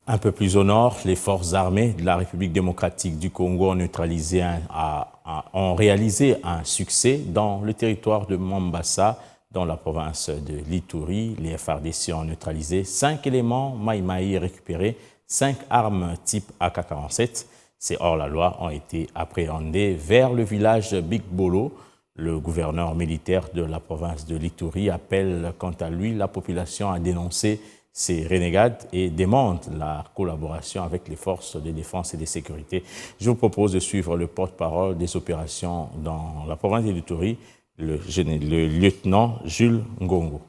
Un peu plus au nord, les forces armées de la République démocratique du Congo ont réalisé un succès dans le territoire de Mombasa, dans la province de l'Ituri. Les FARDC ont neutralisé 5 éléments Maï-Maï récupérés, 5 armes type AK-47. Ces hors-la-loi ont été appréhendés vers le village Big Bolo. Le gouverneur militaire de la province de l'Ituri appelle quant à lui la population à dénoncer ces renégades et demande la collaboration avec les forces de défense et de sécurité. Je vous propose de suivre le porte-parole des opérations dans la province de l'Ituri, le lieutenant Jules Ngongo.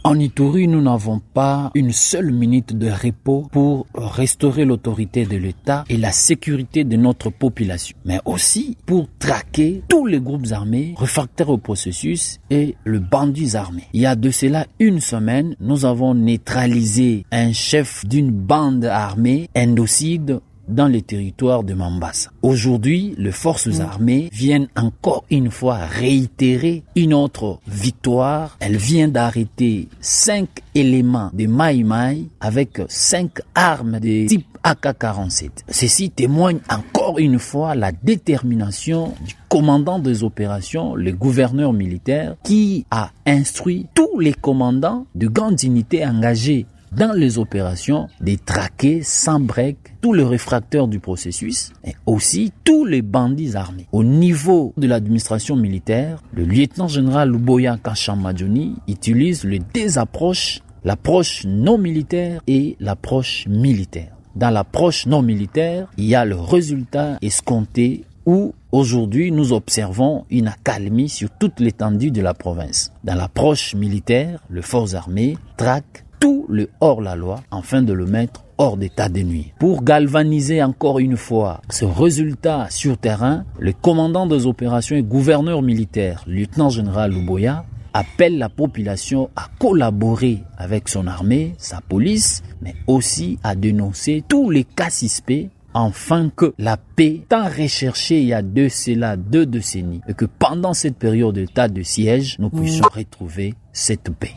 En Ituri, nous n'avons pas une seule minute de repos pour restaurer l'autorité de l'État et la sécurité de notre population, mais aussi pour traquer tous les groupes armés réfractaires au processus et les bandits armés. Il y a de cela une semaine, nous avons neutralisé un chef d'une bande armée indocide dans les territoires de Mombasa. Aujourd'hui, les forces armées viennent encore une fois réitérer une autre victoire. Elles viennent d'arrêter 5 éléments de Maï-Maï avec 5 armes de type AK-47. Ceci témoigne encore une fois la détermination du commandant des opérations, le gouverneur militaire, qui a instruit tous les commandants de grandes unités engagées dans les opérations, de traquer sans break tous les réfractaires du processus et aussi tous les bandits armés. Au niveau de l'administration militaire, le lieutenant-général Luboya Kashamadjoni utilise les deux approches, l'approche non militaire et l'approche militaire. Dans l'approche non militaire, il y a le résultat escompté où aujourd'hui nous observons une accalmie sur toute l'étendue de la province. Dans l'approche militaire, les forces armées traquent tout le hors-la-loi afin de le mettre hors d'état de nuire. Pour galvaniser encore une fois ce résultat sur terrain, le commandant des opérations et gouverneur militaire, lieutenant-général Luboya, appelle la population à collaborer avec son armée, sa police, mais aussi à dénoncer tous les cas suspects afin que la paix, tant recherchée il y a deux décennies, et que pendant cette période d'état de siège, nous puissions retrouver cette paix.